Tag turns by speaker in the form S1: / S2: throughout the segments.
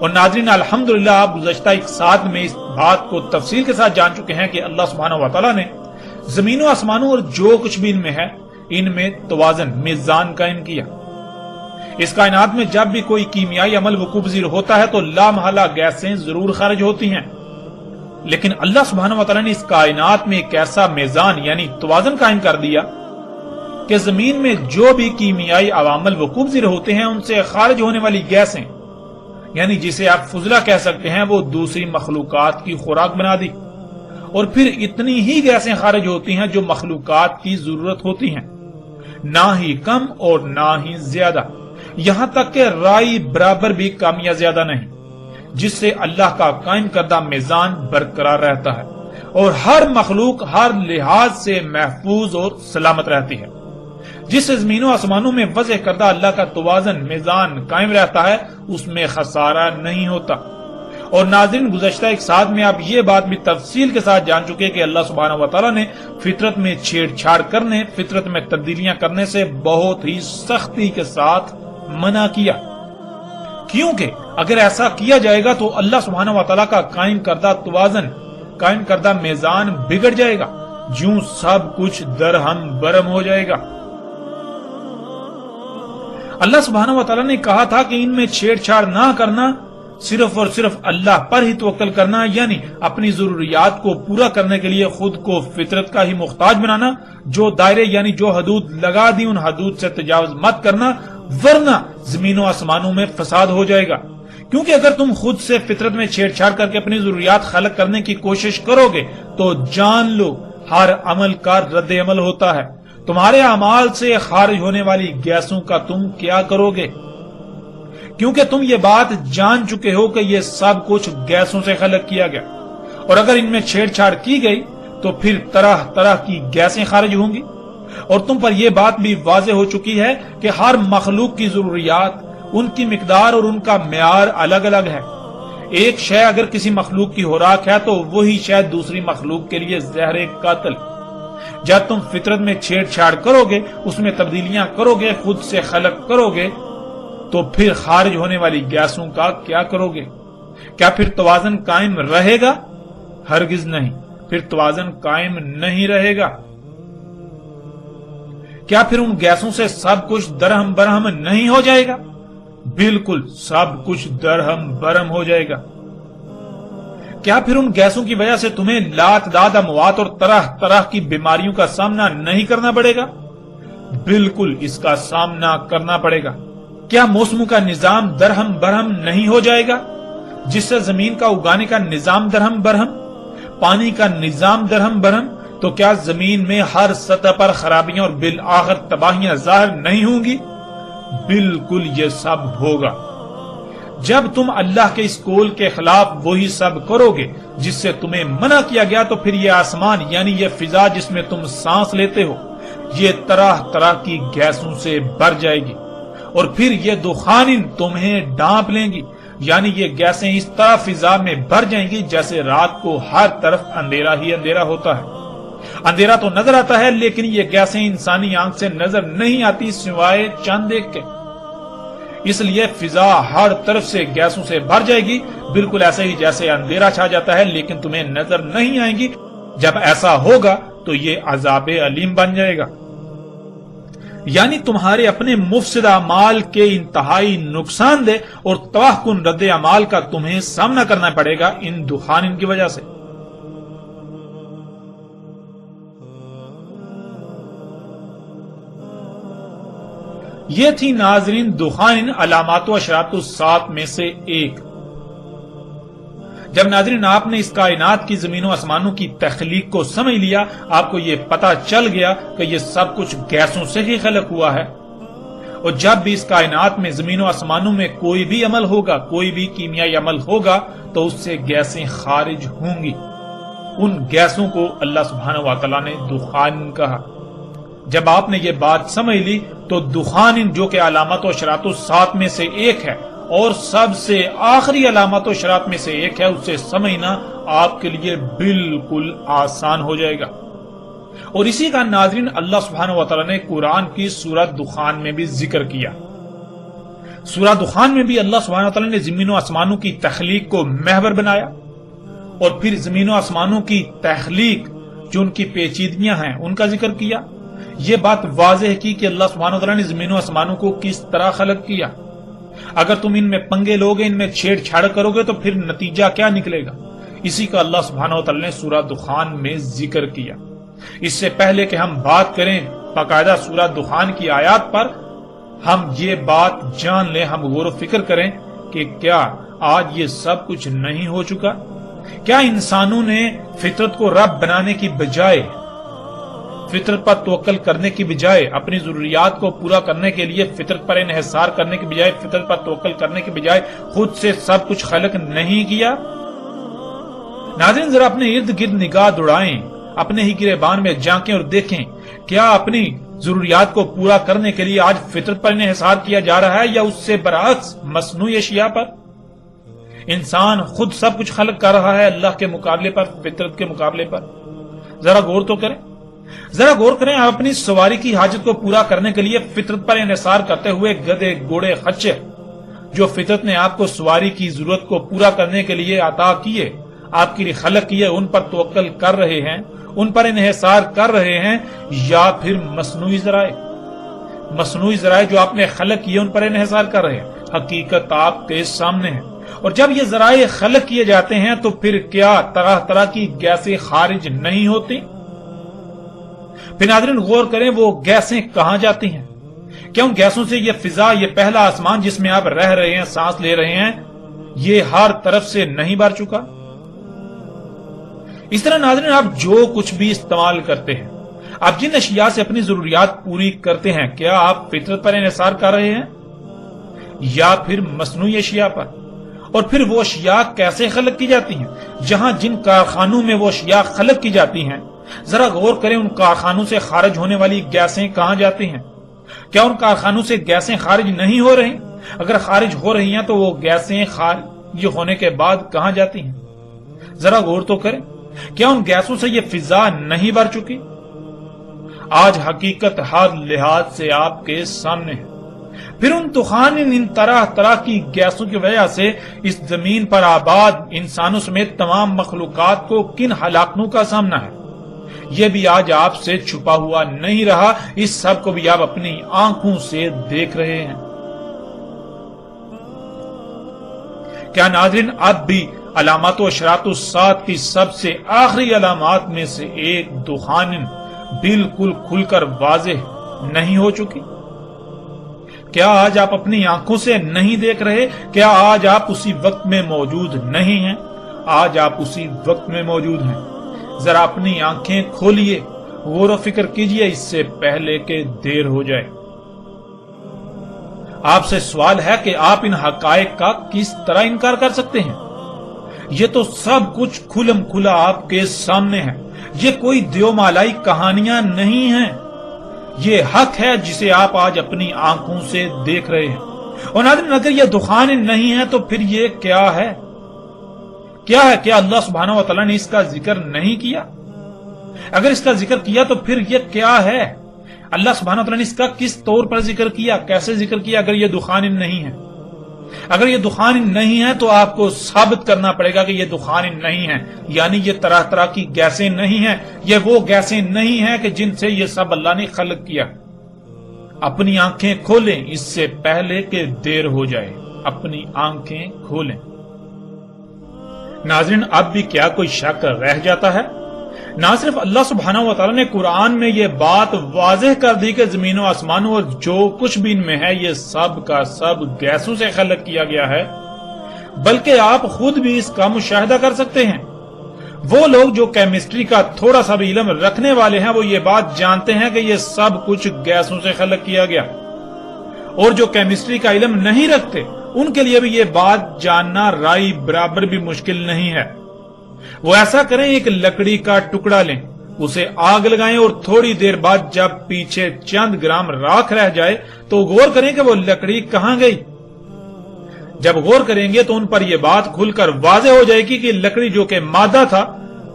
S1: اور ناظرین الحمدللہ آپ گزشتہ ایک ساتھ میں اس بات کو تفصیل کے ساتھ جان چکے ہیں کہ اللہ سبحانہ و تعالیٰ نے زمین و آسمانوں اور جو کچھ بھی ان میں ہے ان میں توازن میزان قائم کیا۔ اس کائنات میں جب بھی کوئی کیمیائی عمل وقوع پذیر ہوتا ہے تو لامحالہ گیسیں ضرور خارج ہوتی ہیں، لیکن اللہ سبحانہ و تعالیٰ نے اس کائنات میں ایک ایسا میزان یعنی توازن قائم کر دیا کہ زمین میں جو بھی کیمیائی عوامل وقوع پذیر ہوتے ہیں ان سے خارج ہونے والی گیسیں یعنی جسے آپ فضلہ کہہ سکتے ہیں وہ دوسری مخلوقات کی خوراک بنا دی، اور پھر اتنی ہی گیسیں خارج ہوتی ہیں جو مخلوقات کی ضرورت ہوتی ہیں، نہ ہی کم اور نہ ہی زیادہ، یہاں تک کہ رائی برابر بھی کم یا زیادہ نہیں، جس سے اللہ کا قائم کردہ میزان برقرار رہتا ہے اور ہر مخلوق ہر لحاظ سے محفوظ اور سلامت رہتی ہے۔ جس زمین و آسمانوں میں وضع کردہ اللہ کا توازن میزان قائم رہتا ہے اس میں خسارہ نہیں ہوتا۔ اور ناظرین گزشتہ ایک ساتھ میں آپ یہ بات بھی تفصیل کے ساتھ جان چکے کہ اللہ سبحانہ و تعالیٰ نے فطرت میں چھیڑ چھاڑ کرنے، فطرت میں تبدیلیاں کرنے سے بہت ہی سختی کے ساتھ منع کیا، کیونکہ اگر ایسا کیا جائے گا تو اللہ سبحانہ و تعالیٰ کا قائم کردہ توازن، قائم کردہ میزان بگڑ جائے گا، جوں سب کچھ درہم برہم ہو جائے گا۔ اللہ سبحانہ و تعالیٰ نے کہا تھا کہ ان میں چھیڑ چھاڑ نہ کرنا، صرف اور صرف اللہ پر ہی توکل کرنا، یعنی اپنی ضروریات کو پورا کرنے کے لیے خود کو فطرت کا ہی محتاج بنانا، جو دائرے یعنی جو حدود لگا دی ان حدود سے تجاوز مت کرنا، ورنہ زمین و آسمانوں میں فساد ہو جائے گا۔ کیونکہ اگر تم خود سے فطرت میں چھیڑ چھاڑ کر کے اپنی ضروریات خلق کرنے کی کوشش کرو گے تو جان لو ہر عمل کا رد عمل ہوتا ہے۔ تمہارے اعمال سے خارج ہونے والی گیسوں کا تم کیا کرو گے؟ کیونکہ تم یہ بات جان چکے ہو کہ یہ سب کچھ گیسوں سے خلق کیا گیا، اور اگر ان میں چھیڑ چھاڑ کی گئی تو پھر طرح طرح کی گیسیں خارج ہوں گی۔ اور تم پر یہ بات بھی واضح ہو چکی ہے کہ ہر مخلوق کی ضروریات، ان کی مقدار اور ان کا معیار الگ الگ ہے۔ ایک شے اگر کسی مخلوق کی خوراک ہے تو وہی شے دوسری مخلوق کے لیے زہر قاتل۔ جب تم فطرت میں چھیڑ چھاڑ کرو گے، اس میں تبدیلیاں کرو گے، خود سے خلق کرو گے، تو پھر خارج ہونے والی گیسوں کا کیا کرو گے؟ کیا پھر توازن قائم رہے گا؟ ہرگز نہیں، پھر توازن قائم نہیں رہے گا۔ کیا پھر ان گیسوں سے سب کچھ درہم برہم نہیں ہو جائے گا؟ بالکل سب کچھ درہم برہم ہو جائے گا۔ کیا پھر ان گیسوں کی وجہ سے تمہیں لاتعداد اموات اور طرح طرح کی بیماریوں کا سامنا نہیں کرنا پڑے گا؟ بالکل اس کا سامنا کرنا پڑے گا۔ کیا موسموں کا نظام درہم برہم نہیں ہو جائے گا، جس سے زمین کا اگانے کا نظام درہم برہم، پانی کا نظام درہم برہم؟ تو کیا زمین میں ہر سطح پر خرابیاں اور بالآخر تباہیاں ظاہر نہیں ہوں گی؟ بالکل یہ سب ہوگا۔ جب تم اللہ کے اس قول کے خلاف وہی سب کرو گے جس سے تمہیں منع کیا گیا تو پھر یہ آسمان یعنی یہ فضا جس میں تم سانس لیتے ہو یہ طرح طرح کی گیسوں سے بھر جائے گی، اور پھر یہ دخان تمہیں ڈانپ لیں گی، یعنی یہ گیسیں اس طرح فضا میں بھر جائیں گی جیسے رات کو ہر طرف اندھیرا ہی اندھیرا ہوتا ہے۔ اندھیرا تو نظر آتا ہے لیکن یہ گیسیں انسانی آنکھ سے نظر نہیں آتی سوائے چاند دیکھ کے، اس لیے فضا ہر طرف سے گیسوں سے بھر جائے گی، بالکل ایسے ہی جیسے اندھیرا چھا جاتا ہے لیکن تمہیں نظر نہیں آئیں گی۔ جب ایسا ہوگا تو یہ عذاب علیم بن جائے گا، یعنی تمہارے اپنے مفسد اعمال کے انتہائی نقصان دہ اور تباہ کن رد اعمال کا تمہیں سامنا کرنا پڑے گا ان دخان کی وجہ سے۔ یہ تھی ناظرین دخان علامات و اشراط الساعۃ میں سے ایک۔ جب ناظرین آپ نے اس کائنات کی زمین و آسمانوں کی تخلیق کو سمجھ لیا، آپ کو یہ پتہ چل گیا کہ یہ سب کچھ گیسوں سے ہی خلق ہوا ہے، اور جب بھی اس کائنات میں زمین و آسمانوں میں کوئی بھی عمل ہوگا، کوئی بھی کیمیائی عمل ہوگا تو اس سے گیسیں خارج ہوں گی۔ ان گیسوں کو اللہ سبحانہ و تعالیٰ نے دخان کہا۔ جب آپ نے یہ بات سمجھ لی تو دخان جو کہ علامات و اشراط الساعۃ میں سے ایک ہے اور سب سے آخری علامات و اشراط میں سے ایک ہے، اسے سمجھنا آپ کے لیے بالکل آسان ہو جائے گا۔ اور اسی کا ناظرین اللہ سبحانہ و تعالیٰ نے قرآن کی سورۃ دخان میں بھی ذکر کیا۔ سورہ دخان میں بھی اللہ سبحانہ وتعالی نے زمین و آسمانوں کی تخلیق کو محور بنایا اور پھر زمین و آسمانوں کی تخلیق جو ان کی پیچیدگیاں ہیں ان کا ذکر کیا. یہ بات واضح کی کہ اللہ سبحانہ وتعالی نے زمین و آسمانوں کو کس طرح خلق کیا. اگر تم ان میں پنگے لوگے، ان میں چھیڑ چھاڑ کرو گے تو پھر نتیجہ کیا نکلے گا؟ اسی کا اللہ سبحانہ وتعالی نے سورہ دخان میں ذکر کیا. اس سے پہلے کہ ہم بات کریں باقاعدہ سورہ دخان کی آیات پر، ہم یہ بات جان لیں، ہم غور و فکر کریں کہ کیا آج یہ سب کچھ نہیں ہو چکا؟ کیا انسانوں نے فطرت کو رب بنانے کی بجائے، فطرت پر توکل کرنے کی بجائے، اپنی ضروریات کو پورا کرنے کے لیے فطرت پر انحصار کرنے کی بجائے، فطرت پر توکل کرنے کی بجائے خود سے سب کچھ خلق نہیں کیا؟ ناظرین ذرا اپنے ارد گرد نگاہ دوڑائیں، اپنے ہی گریبان میں جھانکیں اور دیکھیں کیا اپنی ضروریات کو پورا کرنے کے لیے آج فطرت پر انحصار کیا جا رہا ہے یا اس سے برعکس مصنوعی اشیاء پر؟ انسان خود سب کچھ خلق کر رہا ہے اللہ کے مقابلے پر، فطرت کے مقابلے پر. ذرا غور تو کریں، ذرا غور کریں. آپ اپنی سواری کی حاجت کو پورا کرنے کے لیے فطرت پر انحصار کرتے ہوئے گدھے، گھوڑے، خچر جو فطرت نے آپ کو سواری کی ضرورت کو پورا کرنے کے لیے عطا کیے، آپ کے لیے خلق کیے، ان پر توکل کر رہے ہیں، ان پر انحصار کر رہے ہیں، یا پھر مصنوعی ذرائع جو آپ نے خلق کیے ان پر انحصار کر رہے ہیں؟ حقیقت آپ کے سامنے ہے. اور جب یہ ذرائع خلق کیے جاتے ہیں تو پھر کیا طرح طرح کی گیسیں خارج نہیں ہوتی؟ پھر ناظرین غور کریں وہ گیسیں کہاں جاتی ہیں؟ کیا ان گیسوں سے یہ فضا، یہ پہلا آسمان جس میں آپ رہ رہے ہیں، سانس لے رہے ہیں، یہ ہر طرف سے نہیں بھر چکا؟ اس طرح ناظرین آپ جو کچھ بھی استعمال کرتے ہیں، آپ جن اشیاء سے اپنی ضروریات پوری کرتے ہیں، کیا آپ فطرت پر انحصار کر رہے ہیں یا پھر مصنوعی اشیاء پر؟ اور پھر وہ اشیاء کیسے خلق کی جاتی ہیں؟ جہاں جن کارخانوں میں وہ اشیاء خلق کی جاتی ہیں، ذرا غور کریں ان کارخانوں سے خارج ہونے والی گیسیں کہاں جاتی ہیں؟ کیا ان کارخانوں سے گیسیں خارج نہیں ہو رہی؟ اگر خارج ہو رہی ہیں تو وہ گیسیں خارج ہونے کے بعد کہاں جاتی ہیں؟ ذرا غور تو کریں. کیا ان گیسوں سے یہ فضا نہیں بھر چکی؟ آج حقیقت ہر لحاظ سے آپ کے سامنے ہے. پھر ان طوفان، ان طرح طرح کی گیسوں کی وجہ سے اس زمین پر آباد انسانوں سمیت تمام مخلوقات کو کن ہلاکتوں کا سامنا ہے، یہ بھی آج آپ سے چھپا ہوا نہیں رہا. اس سب کو بھی آپ اپنی آنکھوں سے دیکھ رہے ہیں. کیا ناظرین اب بھی علامات و اشراط الساعۃ کی سب سے آخری علامات میں سے ایک دخان بالکل کھل کر واضح نہیں ہو چکی؟ کیا آج آپ اپنی آنکھوں سے نہیں دیکھ رہے؟ کیا آج آپ اسی وقت میں موجود نہیں ہیں؟ آج آپ اسی وقت میں موجود ہیں. ذرا اپنی آنکھیں کھولیے، غور و فکر کیجئے اس سے پہلے کہ دیر ہو جائے. آپ سے سوال ہے کہ آپ ان حقائق کا کس طرح انکار کر سکتے ہیں؟ یہ تو سب کچھ کھلم کھلا آپ کے سامنے ہے. یہ کوئی دیو مالائی کہانیاں نہیں ہیں، یہ حق ہے جسے آپ آج اپنی آنکھوں سے دیکھ رہے ہیں. اور ناظرین اگر یہ دخان نہیں ہے تو پھر یہ کیا ہے؟ کیا ہے؟ کیا اللہ سبحانہ و تعالیٰ نے اس کا ذکر نہیں کیا؟ اگر اس کا ذکر کیا تو پھر یہ کیا ہے؟ اللہ سبحانہ و تعالیٰ نے اس کا کس طور پر ذکر کیا، کیسے ذکر کیا؟ اگر یہ دخان نہیں ہے، اگر یہ دخان نہیں ہے تو آپ کو ثابت کرنا پڑے گا کہ یہ دخان نہیں ہے، یعنی یہ طرح طرح کی گیسیں نہیں ہیں، یہ وہ گیسیں نہیں ہیں کہ جن سے یہ سب اللہ نے خلق کیا. اپنی آنکھیں کھولیں اس سے پہلے کہ دیر ہو جائے. اپنی آنکھیں کھولیں. ناظرین اب بھی کیا کوئی شک رہ جاتا ہے؟ نہ صرف اللہ سبحانہ و تعالیٰ نے قرآن میں یہ بات واضح کر دی کہ زمین و آسمانوں اور جو کچھ بھی ان میں ہے یہ سب کا سب گیسوں سے خلق کیا گیا ہے، بلکہ آپ خود بھی اس کا مشاہدہ کر سکتے ہیں. وہ لوگ جو کیمسٹری کا تھوڑا سا بھی علم رکھنے والے ہیں وہ یہ بات جانتے ہیں کہ یہ سب کچھ گیسوں سے خلق کیا گیا، اور جو کیمسٹری کا علم نہیں رکھتے ان کے لیے بھی یہ بات جاننا رائی برابر بھی مشکل نہیں ہے. وہ ایسا کریں، ایک لکڑی کا ٹکڑا لیں، اسے آگ لگائیں اور تھوڑی دیر بعد جب پیچھے چند گرام راکھ رہ جائے تو غور کریں کہ وہ لکڑی کہاں گئی. جب غور کریں گے تو ان پر یہ بات کھل کر واضح ہو جائے گی کہ لکڑی جو کہ مادہ تھا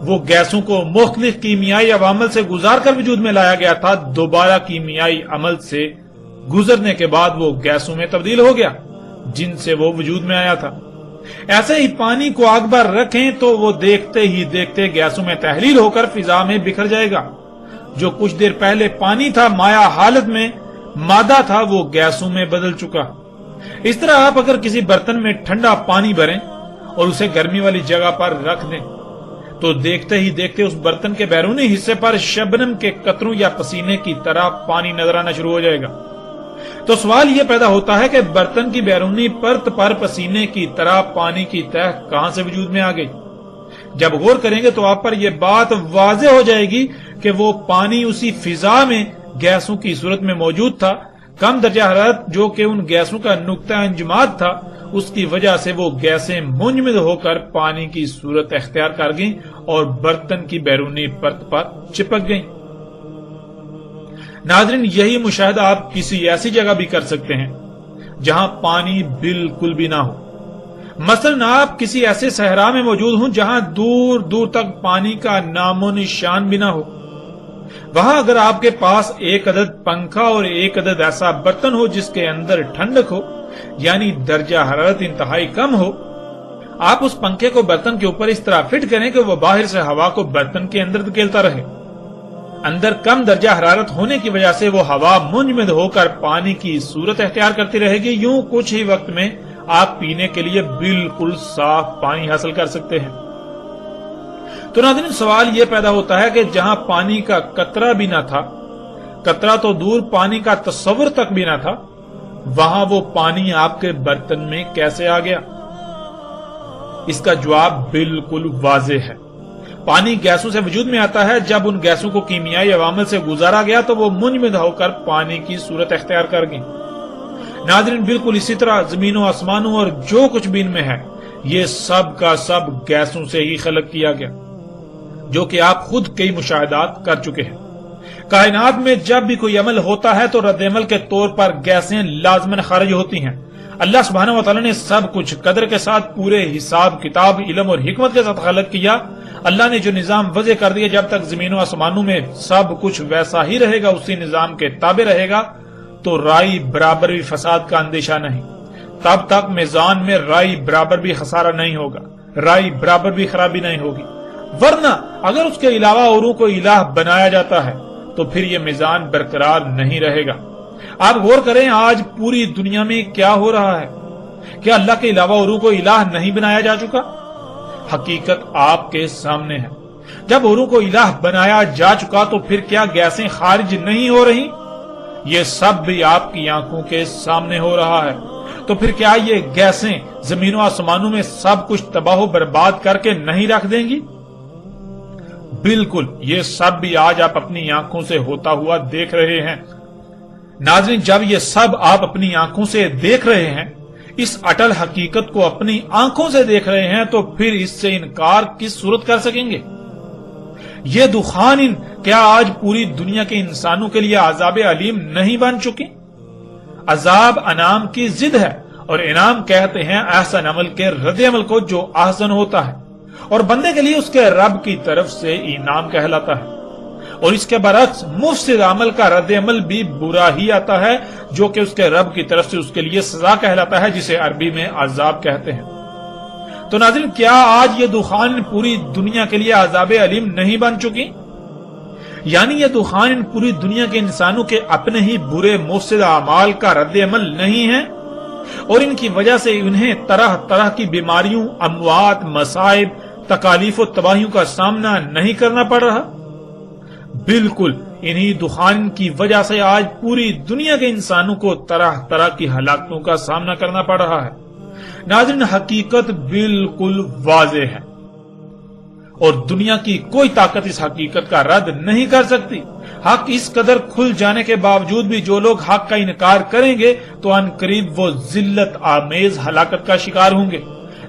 S1: وہ گیسوں کو مختلف کیمیائی عوامل سے گزار کر وجود میں لایا گیا تھا، دوبارہ کیمیائی عمل سے گزرنے کے بعد وہ گیسوں میں تبدیل ہو گیا جن سے وہ وجود میں آیا تھا۔ ایسے ہی پانی کو آگ پر رکھیں تو وہ دیکھتے ہی دیکھتے گیسوں میں تحلیل ہو کر فضا میں بکھر جائے گا۔ جو کچھ دیر پہلے پانی تھا، مائع حالت میں مادہ تھا، وہ گیسوں میں بدل چکا۔ اس طرح آپ اگر کسی برتن میں ٹھنڈا پانی بھریں اور اسے گرمی والی جگہ پر رکھ دیں تو دیکھتے ہی دیکھتے اس برتن کے بیرونی حصے پر شبنم کے قطروں یا پسینے کی طرح پانی نظر آنا شروع ہو جائے گا۔ تو سوال یہ پیدا ہوتا ہے کہ برتن کی بیرونی پرت پر پسینے کی طرح پانی کی تہ کہاں سے وجود میں آ گئی؟ جب غور کریں گے تو آپ پر یہ بات واضح ہو جائے گی کہ وہ پانی اسی فضا میں گیسوں کی صورت میں موجود تھا۔ کم درجہ حرارت جو کہ ان گیسوں کا نقطہ انجماد تھا، اس کی وجہ سے وہ گیسیں منجمد ہو کر پانی کی صورت اختیار کر گئیں اور برتن کی بیرونی پرت پر چپک گئیں۔ ناظرین، یہی مشاہدہ آپ کسی ایسی جگہ بھی کر سکتے ہیں جہاں پانی بالکل بھی نہ ہو۔ مثلا آپ کسی ایسے صحرا میں موجود ہوں جہاں دور دور تک پانی کا نام و نشان بھی نہ ہو۔ وہاں اگر آپ کے پاس ایک عدد پنکھا اور ایک عدد ایسا برتن ہو جس کے اندر ٹھنڈک ہو، یعنی درجہ حرارت انتہائی کم ہو، آپ اس پنکھے کو برتن کے اوپر اس طرح فٹ کریں کہ وہ باہر سے ہوا کو برتن کے اندر دھکیلتا رہے۔ اندر کم درجہ حرارت ہونے کی وجہ سے وہ ہوا منجمد ہو کر پانی کی صورت اختیار کرتی رہے گی۔ یوں کچھ ہی وقت میں آپ پینے کے لیے بالکل صاف پانی حاصل کر سکتے ہیں۔ تو ناظرین، سوال یہ پیدا ہوتا ہے کہ جہاں پانی کا قطرہ بھی نہ تھا، قطرہ تو دور پانی کا تصور تک بھی نہ تھا، وہاں وہ پانی آپ کے برتن میں کیسے آ گیا؟ اس کا جواب بالکل واضح ہے۔ پانی گیسوں سے وجود میں آتا ہے۔ جب ان گیسوں کو کیمیائی عوامل سے گزارا گیا تو وہ منجمد ہو کر پانی کی صورت اختیار کر گئی۔ ناظرین، بالکل اسی طرح زمین و آسمانوں اور جو کچھ بھی ان میں ہے، یہ سب کا سب گیسوں سے ہی خلق کیا گیا، جو کہ آپ خود کئی مشاہدات کر چکے ہیں۔ کائنات میں جب بھی کوئی عمل ہوتا ہے تو رد عمل کے طور پر گیسیں لازماً خارج ہوتی ہیں۔ اللہ سبحانہ و تعالیٰ نے سب کچھ قدر کے ساتھ، پورے حساب کتاب، علم اور حکمت کے ساتھ خلق کیا۔ اللہ نے جو نظام وضع کر دیا، جب تک زمین و آسمانوں میں سب کچھ ویسا ہی رہے گا، اسی نظام کے تابع رہے گا، تو رائی برابر بھی فساد کا اندیشہ نہیں۔ تب تک میزان میں رائی برابر بھی خسارہ نہیں ہوگا، رائی برابر بھی خرابی نہیں ہوگی۔ ورنہ اگر اس کے علاوہ اوروں کو الہ بنایا جاتا ہے تو پھر یہ میزان برقرار نہیں رہے گا۔ آپ غور کریں، آج پوری دنیا میں کیا ہو رہا ہے؟ کیا اللہ کے علاوہ اوروں کو الہ نہیں بنایا جا چکا؟ حقیقت آپ کے سامنے ہے۔ جب اوروں کو الہ بنایا جا چکا تو پھر کیا گیسیں خارج نہیں ہو رہی؟ یہ سب بھی آپ کی آنکھوں کے سامنے ہو رہا ہے۔ تو پھر کیا یہ گیسیں زمین و آسمانوں میں سب کچھ تباہ و برباد کر کے نہیں رکھ دیں گی؟ بالکل، یہ سب بھی آج آپ اپنی آنکھوں سے ہوتا ہوا دیکھ رہے ہیں۔ ناظرین، جب یہ سب آپ اپنی آنکھوں سے دیکھ رہے ہیں، اس اٹل حقیقت کو اپنی آنکھوں سے دیکھ رہے ہیں، تو پھر اس سے انکار کس صورت کر سکیں گے؟ یہ دخان کیا آج پوری دنیا کے انسانوں کے لیے عذاب علیم نہیں بن چکی؟ عذاب انعام کی ضد ہے، اور انعام کہتے ہیں احسن عمل کے رد عمل کو جو احسن ہوتا ہے، اور بندے کے لیے اس کے رب کی طرف سے انعام کہلاتا ہے۔ اور اس کے برعکس مفسد عمل کا رد عمل بھی برا ہی آتا ہے، جو کہ اس کے رب کی طرف سے اس کے لیے سزا کہلاتا ہے، جسے عربی میں عذاب کہتے ہیں۔ تو ناظرین، کیا آج یہ دخان پوری دنیا کے لیے عذاب علیم نہیں بن چکی؟ یعنی یہ دخان پوری دنیا کے انسانوں کے اپنے ہی برے مفسد اعمال کا رد عمل نہیں ہے، اور ان کی وجہ سے انہیں طرح طرح کی بیماریوں، اموات، مصائب، تکالیف و تباہیوں کا سامنا نہیں کرنا پڑ رہا؟ بالکل انہی دخان کی وجہ سے آج پوری دنیا کے انسانوں کو طرح طرح کی ہلاکتوں کا سامنا کرنا پڑ رہا ہے۔ ناظرین، حقیقت بالکل واضح ہے، اور دنیا کی کوئی طاقت اس حقیقت کا رد نہیں کر سکتی۔ حق اس قدر کھل جانے کے باوجود بھی جو لوگ حق کا انکار کریں گے تو ان قریب وہ ذلت آمیز ہلاکت کا شکار ہوں گے۔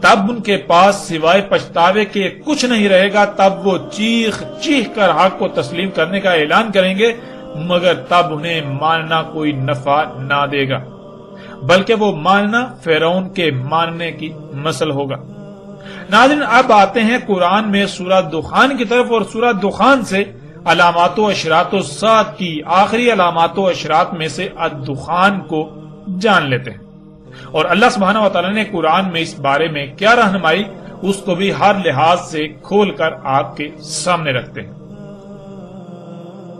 S1: تب ان کے پاس سوائے پچھتاوے کے کچھ نہیں رہے گا۔ تب وہ چیخ چیخ کر حق کو تسلیم کرنے کا اعلان کریں گے، مگر تب انہیں ماننا کوئی نفع نہ دے گا، بلکہ وہ ماننا فرعون کے ماننے کی مثل ہوگا۔ ناظرین، اب آتے ہیں قرآن میں سورہ دخان کی طرف، اور سورہ دخان سے علامات و اشراط و سات کی آخری علامات و اشراط میں سے الدخان کو جان لیتے ہیں، اور اللہ سبحانہ و تعالیٰ نے قرآن میں اس بارے میں کیا رہنمائی اس کو بھی ہر لحاظ سے کھول کر آپ کے سامنے رکھتے ہیں۔